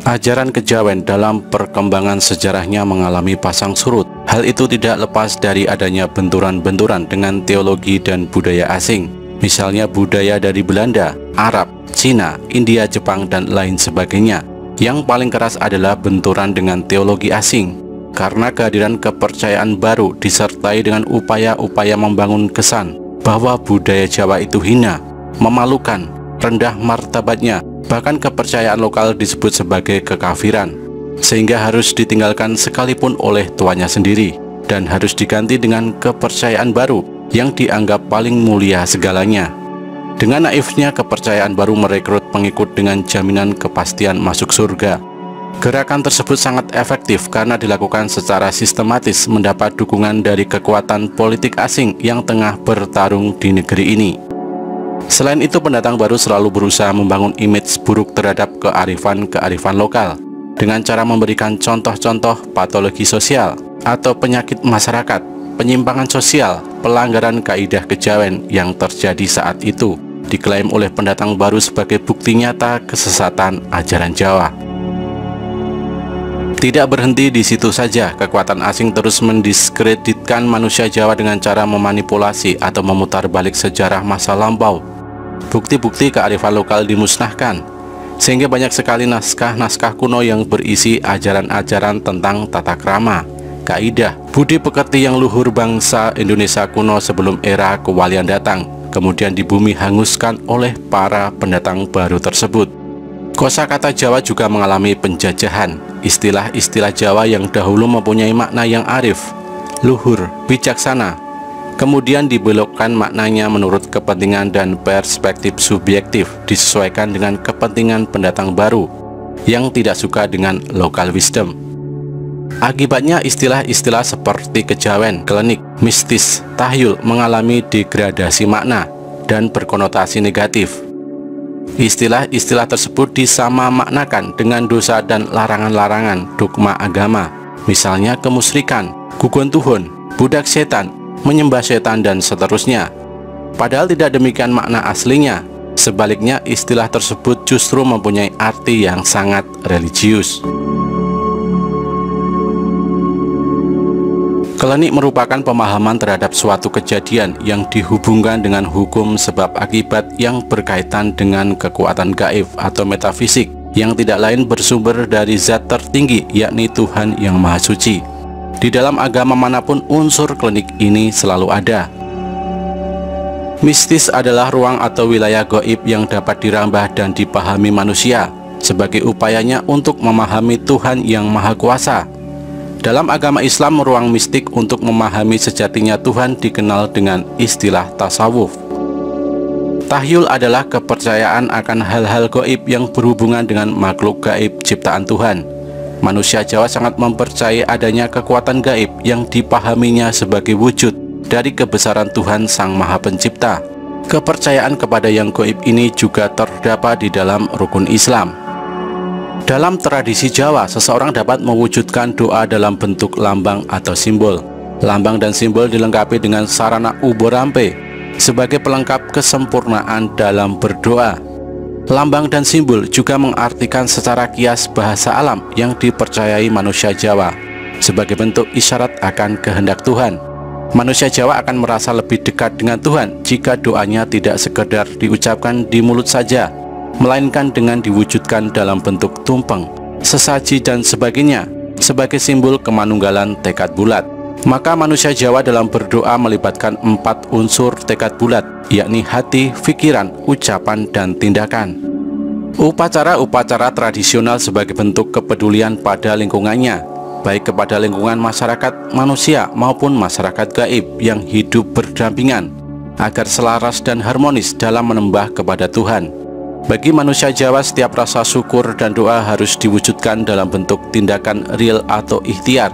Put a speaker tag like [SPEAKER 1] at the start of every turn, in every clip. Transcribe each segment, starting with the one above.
[SPEAKER 1] Ajaran kejawen dalam perkembangan sejarahnya mengalami pasang surut. Hal itu tidak lepas dari adanya benturan-benturan dengan teologi dan budaya asing. Misalnya budaya dari Belanda, Arab, Cina, India, Jepang, dan lain sebagainya. Yang paling keras adalah benturan dengan teologi asing, karena kehadiran kepercayaan baru disertai dengan upaya-upaya membangun kesan bahwa budaya Jawa itu hina, memalukan, rendah martabatnya. Bahkan kepercayaan lokal disebut sebagai kekafiran, sehingga harus ditinggalkan sekalipun oleh tuannya sendiri, dan harus diganti dengan kepercayaan baru yang dianggap paling mulia segalanya. Dengan naifnya kepercayaan baru merekrut pengikut dengan jaminan kepastian masuk surga. Gerakan tersebut sangat efektif karena dilakukan secara sistematis, mendapat dukungan dari kekuatan politik asing yang tengah bertarung di negeri ini. Selain itu, pendatang baru selalu berusaha membangun image buruk terhadap kearifan lokal dengan cara memberikan contoh-contoh patologi sosial atau penyakit masyarakat, penyimpangan sosial, pelanggaran kaidah kejawen yang terjadi saat itu diklaim oleh pendatang baru sebagai bukti nyata kesesatan ajaran Jawa. Tidak berhenti di situ saja, kekuatan asing terus mendiskreditkan manusia Jawa dengan cara memanipulasi atau memutar balik sejarah masa lampau. Bukti-bukti kearifan lokal dimusnahkan, sehingga banyak sekali naskah-naskah kuno yang berisi ajaran-ajaran tentang tata krama, kaidah, budi pekerti yang luhur bangsa Indonesia kuno sebelum era kewalian datang, kemudian di bumi hanguskan oleh para pendatang baru tersebut. Kosakata Jawa juga mengalami penjajahan. Istilah-istilah Jawa yang dahulu mempunyai makna yang arif, luhur, bijaksana, kemudian dibelokkan maknanya menurut kepentingan dan perspektif subjektif, disesuaikan dengan kepentingan pendatang baru yang tidak suka dengan local wisdom. Akibatnya istilah-istilah seperti kejawen, klenik, mistis, tahyul mengalami degradasi makna dan berkonotasi negatif. Istilah-istilah tersebut disamamaknakan dengan dosa dan larangan-larangan dogma agama, misalnya kemusyrikan, gugon tuhun, budak setan, menyembah setan, dan seterusnya. Padahal tidak demikian makna aslinya. Sebaliknya, istilah tersebut justru mempunyai arti yang sangat religius. Klenik merupakan pemahaman terhadap suatu kejadian yang dihubungkan dengan hukum sebab akibat yang berkaitan dengan kekuatan gaib atau metafisik yang tidak lain bersumber dari zat tertinggi, yakni Tuhan yang Maha Suci. Di dalam agama manapun unsur klenik ini selalu ada. Mistis adalah ruang atau wilayah gaib yang dapat dirambah dan dipahami manusia sebagai upayanya untuk memahami Tuhan yang Maha Kuasa. Dalam agama Islam, ruang mistik untuk memahami sejatinya Tuhan dikenal dengan istilah tasawuf. Tahyul adalah kepercayaan akan hal-hal gaib yang berhubungan dengan makhluk gaib ciptaan Tuhan. Manusia Jawa sangat mempercayai adanya kekuatan gaib yang dipahaminya sebagai wujud dari kebesaran Tuhan Sang Maha Pencipta. Kepercayaan kepada yang gaib ini juga terdapat di dalam rukun Islam. Dalam tradisi Jawa, seseorang dapat mewujudkan doa dalam bentuk lambang atau simbol. Lambang dan simbol dilengkapi dengan sarana uborampe sebagai pelengkap kesempurnaan dalam berdoa. Lambang dan simbol juga mengartikan secara kias bahasa alam yang dipercayai manusia Jawa sebagai bentuk isyarat akan kehendak Tuhan. Manusia Jawa akan merasa lebih dekat dengan Tuhan jika doanya tidak sekedar diucapkan di mulut saja, melainkan dengan diwujudkan dalam bentuk tumpeng, sesaji, dan sebagainya sebagai simbol kemanunggalan tekad bulat. Maka manusia Jawa dalam berdoa melibatkan 4 unsur tekad bulat, yakni hati, pikiran, ucapan, dan tindakan. Upacara-upacara tradisional sebagai bentuk kepedulian pada lingkungannya, baik kepada lingkungan masyarakat manusia maupun masyarakat gaib yang hidup berdampingan, agar selaras dan harmonis dalam menembah kepada Tuhan. Bagi manusia Jawa, setiap rasa syukur dan doa harus diwujudkan dalam bentuk tindakan real atau ikhtiar,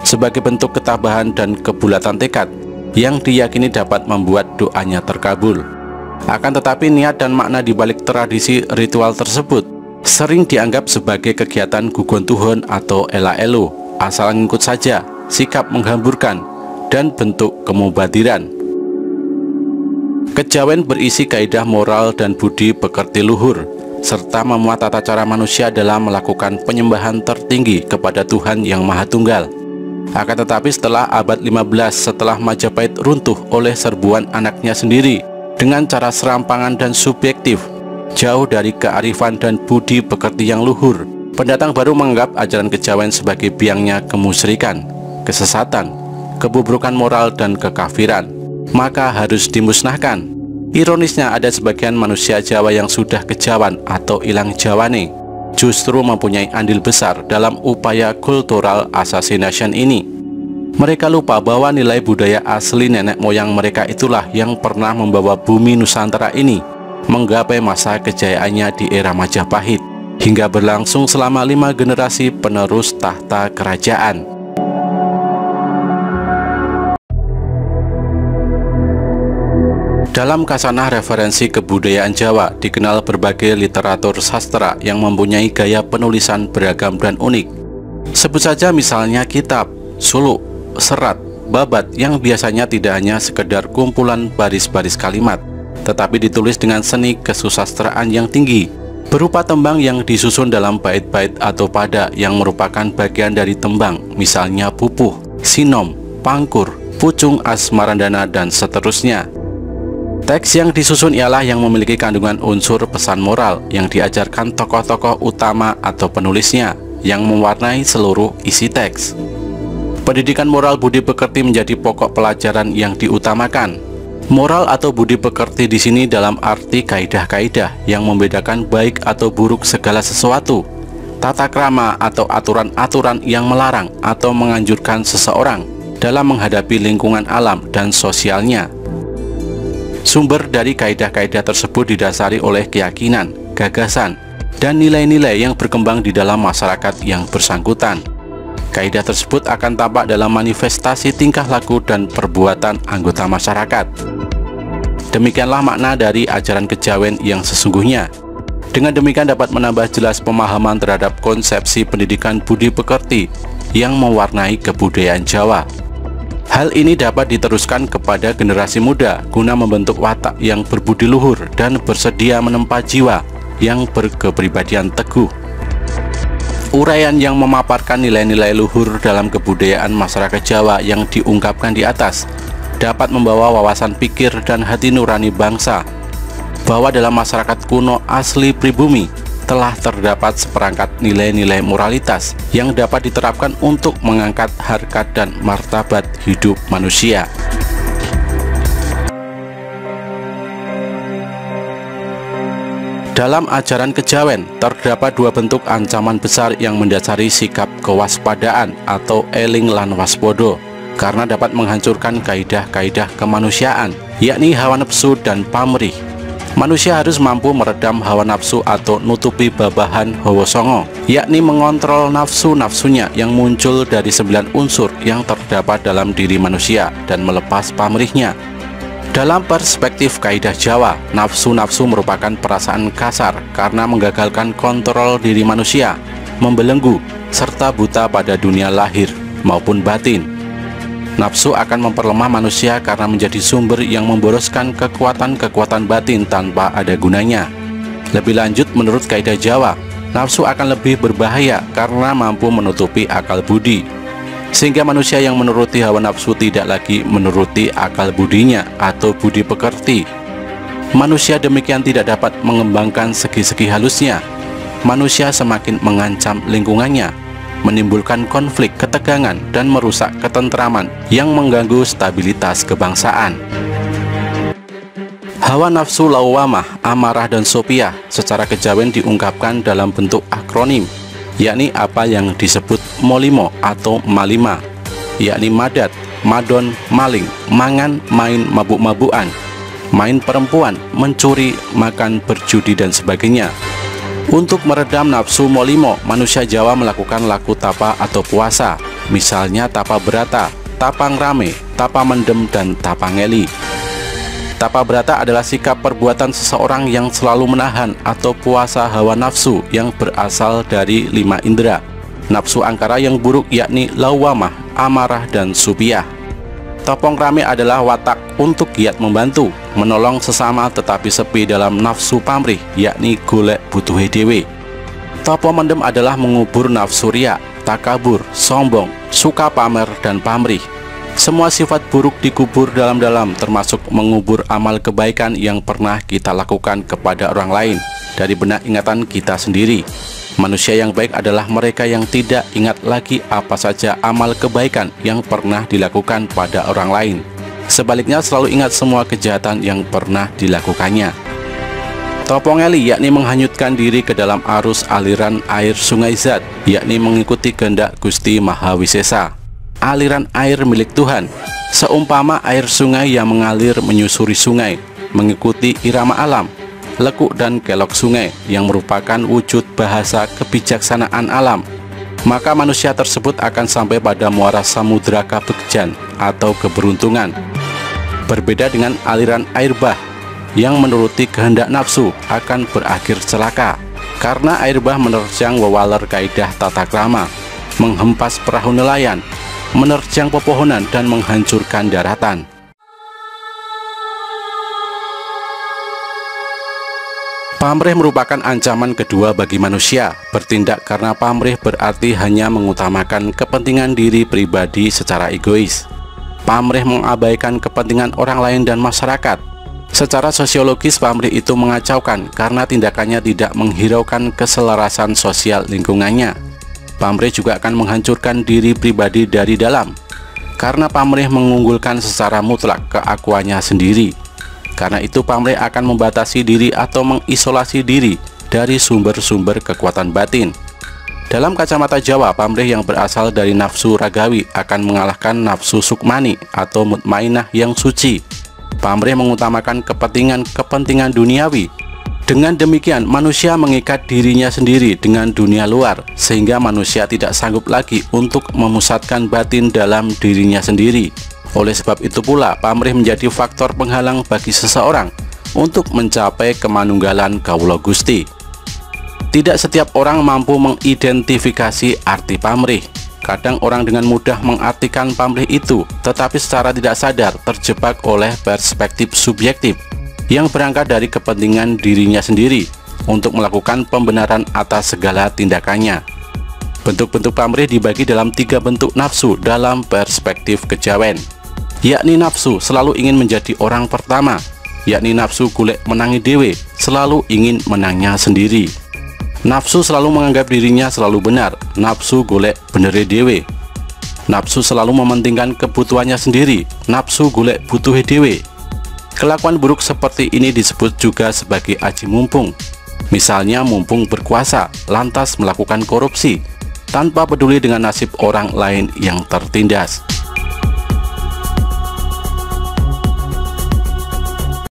[SPEAKER 1] sebagai bentuk ketabahan dan kebulatan tekad yang diyakini dapat membuat doanya terkabul. Akan tetapi niat dan makna di balik tradisi ritual tersebut sering dianggap sebagai kegiatan gugon tuhun atau ela-elo, asal ngikut saja, sikap menghamburkan, dan bentuk kemubadiran. Kejawen berisi kaidah moral dan budi pekerti luhur, serta memuat tata cara manusia dalam melakukan penyembahan tertinggi kepada Tuhan yang Maha Tunggal. Akan tetapi setelah abad 15, setelah Majapahit runtuh oleh serbuan anaknya sendiri dengan cara serampangan dan subjektif, jauh dari kearifan dan budi pekerti yang luhur, pendatang baru menganggap ajaran kejawen sebagai biangnya kemusyrikan, kesesatan, kebubrukan moral dan kekafiran, maka harus dimusnahkan. Ironisnya, ada sebagian manusia Jawa yang sudah kejawan atau ilang jawane justru mempunyai andil besar dalam upaya cultural assassination ini. Mereka lupa bahwa nilai budaya asli nenek moyang mereka itulah yang pernah membawa bumi Nusantara ini menggapai masa kejayaannya di era Majapahit hingga berlangsung selama 5 generasi penerus tahta kerajaan. Dalam kasanah referensi kebudayaan Jawa dikenal berbagai literatur sastra yang mempunyai gaya penulisan beragam dan unik. Sebut saja misalnya kitab, suluk, serat, babat yang biasanya tidak hanya sekedar kumpulan baris-baris kalimat, tetapi ditulis dengan seni kesusastraan yang tinggi, berupa tembang yang disusun dalam bait-bait atau pada yang merupakan bagian dari tembang, misalnya pupuh, sinom, pangkur, pucung asmarandana, dan seterusnya. Teks yang disusun ialah yang memiliki kandungan unsur pesan moral yang diajarkan tokoh-tokoh utama atau penulisnya yang mewarnai seluruh isi teks. Pendidikan moral budi pekerti menjadi pokok pelajaran yang diutamakan. Moral atau budi pekerti di sini dalam arti kaidah-kaidah yang membedakan baik atau buruk segala sesuatu, tata krama atau aturan-aturan yang melarang atau menganjurkan seseorang dalam menghadapi lingkungan alam dan sosialnya. Sumber dari kaidah-kaidah tersebut didasari oleh keyakinan, gagasan, dan nilai-nilai yang berkembang di dalam masyarakat yang bersangkutan. Kaidah tersebut akan tampak dalam manifestasi tingkah laku dan perbuatan anggota masyarakat. Demikianlah makna dari ajaran kejawen yang sesungguhnya. Dengan demikian dapat menambah jelas pemahaman terhadap konsepsi pendidikan budi pekerti yang mewarnai kebudayaan Jawa. Hal ini dapat diteruskan kepada generasi muda guna membentuk watak yang berbudi luhur dan bersedia menempa jiwa yang berkepribadian teguh. Uraian yang memaparkan nilai-nilai luhur dalam kebudayaan masyarakat Jawa yang diungkapkan di atas dapat membawa wawasan pikir dan hati nurani bangsa bahwa dalam masyarakat kuno asli pribumi telah terdapat seperangkat nilai-nilai moralitas yang dapat diterapkan untuk mengangkat harkat dan martabat hidup manusia. Dalam ajaran kejawen terdapat 2 bentuk ancaman besar yang mendasari sikap kewaspadaan atau eling lan waspodo, karena dapat menghancurkan kaidah-kaidah kemanusiaan, yakni hawa nafsu dan pamrih. Manusia harus mampu meredam hawa nafsu atau nutupi babahan hawa songo, yakni mengontrol nafsu-nafsunya yang muncul dari 9 unsur yang terdapat dalam diri manusia dan melepas pamrihnya. Dalam perspektif kaidah Jawa, nafsu-nafsu merupakan perasaan kasar karena menggagalkan kontrol diri manusia, membelenggu, serta buta pada dunia lahir maupun batin. Nafsu akan memperlemah manusia karena menjadi sumber yang memboroskan kekuatan-kekuatan batin tanpa ada gunanya. Lebih lanjut, menurut kaidah Jawa, nafsu akan lebih berbahaya karena mampu menutupi akal budi, sehingga manusia yang menuruti hawa nafsu tidak lagi menuruti akal budinya atau budi pekerti. Manusia demikian tidak dapat mengembangkan segi-segi halusnya. Manusia semakin mengancam lingkungannya, menimbulkan konflik, ketegangan, dan merusak ketentraman yang mengganggu stabilitas kebangsaan. Hawa nafsu, lawamah, amarah, dan sopiah secara kejawen diungkapkan dalam bentuk akronim, yakni apa yang disebut molimo atau malima, yakni madat, madon, maling, mangan, main, mabuk-mabukan, main perempuan, mencuri, makan, berjudi, dan sebagainya. Untuk meredam nafsu molimo, manusia Jawa melakukan laku tapa atau puasa, misalnya tapa berata, tapa ngrame, tapa mendem, dan tapa ngeli. Tapa berata adalah sikap perbuatan seseorang yang selalu menahan atau puasa hawa nafsu yang berasal dari 5 indera. Nafsu angkara yang buruk yakni lawamah, amarah, dan supiah. Topong rame adalah watak untuk giat membantu, menolong sesama tetapi sepi dalam nafsu pamrih, yakni golek butuhe dhewe. Topo mendem adalah mengubur nafsu riya, takabur, sombong, suka pamer dan pamrih. Semua sifat buruk dikubur dalam-dalam, termasuk mengubur amal kebaikan yang pernah kita lakukan kepada orang lain dari benak ingatan kita sendiri. Manusia yang baik adalah mereka yang tidak ingat lagi apa saja amal kebaikan yang pernah dilakukan pada orang lain. Sebaliknya selalu ingat semua kejahatan yang pernah dilakukannya. Topongeli yakni menghanyutkan diri ke dalam arus aliran air sungai Zat, yakni mengikuti kehendak Gusti Maha Wisesa. Aliran air milik Tuhan, seumpama air sungai yang mengalir menyusuri sungai, mengikuti irama alam, lekuk dan kelok sungai yang merupakan wujud bahasa kebijaksanaan alam. Maka manusia tersebut akan sampai pada muara samudra kabegjan atau keberuntungan. Berbeda dengan aliran air bah yang menuruti kehendak nafsu akan berakhir celaka, karena air bah menerjang wewaler kaidah tata krama, menghempas perahu nelayan, menerjang pepohonan dan menghancurkan daratan. Pamrih merupakan ancaman kedua bagi manusia. Bertindak karena pamrih berarti hanya mengutamakan kepentingan diri pribadi secara egois. Pamrih mengabaikan kepentingan orang lain dan masyarakat. Secara sosiologis, pamrih itu mengacaukan karena tindakannya tidak menghiraukan keselarasan sosial lingkungannya. Pamrih juga akan menghancurkan diri pribadi dari dalam, karena pamrih mengunggulkan secara mutlak keakuannya sendiri. Karena itu pamrih akan membatasi diri atau mengisolasi diri dari sumber-sumber kekuatan batin. Dalam kacamata Jawa, pamrih yang berasal dari nafsu ragawi akan mengalahkan nafsu sukmani atau mutmainah yang suci. Pamrih mengutamakan kepentingan duniawi. Dengan demikian, manusia mengikat dirinya sendiri dengan dunia luar, sehingga manusia tidak sanggup lagi untuk memusatkan batin dalam dirinya sendiri. Oleh sebab itu pula, pamrih menjadi faktor penghalang bagi seseorang untuk mencapai kemanunggalan Kawula Gusti. Tidak setiap orang mampu mengidentifikasi arti pamrih. Kadang orang dengan mudah mengartikan pamrih itu, tetapi secara tidak sadar terjebak oleh perspektif subjektif yang berangkat dari kepentingan dirinya sendiri untuk melakukan pembenaran atas segala tindakannya. Bentuk-bentuk pamrih dibagi dalam 3 bentuk nafsu dalam perspektif kejawen, yakni nafsu selalu ingin menjadi orang pertama, yakni nafsu golek menangi dewe, selalu ingin menangnya sendiri. Nafsu selalu menganggap dirinya selalu benar, nafsu golek benere dewe. Nafsu selalu mementingkan kebutuhannya sendiri, nafsu golek butuhe dewe. Kelakuan buruk seperti ini disebut juga sebagai aji mumpung. Misalnya mumpung berkuasa, lantas melakukan korupsi tanpa peduli dengan nasib orang lain yang tertindas.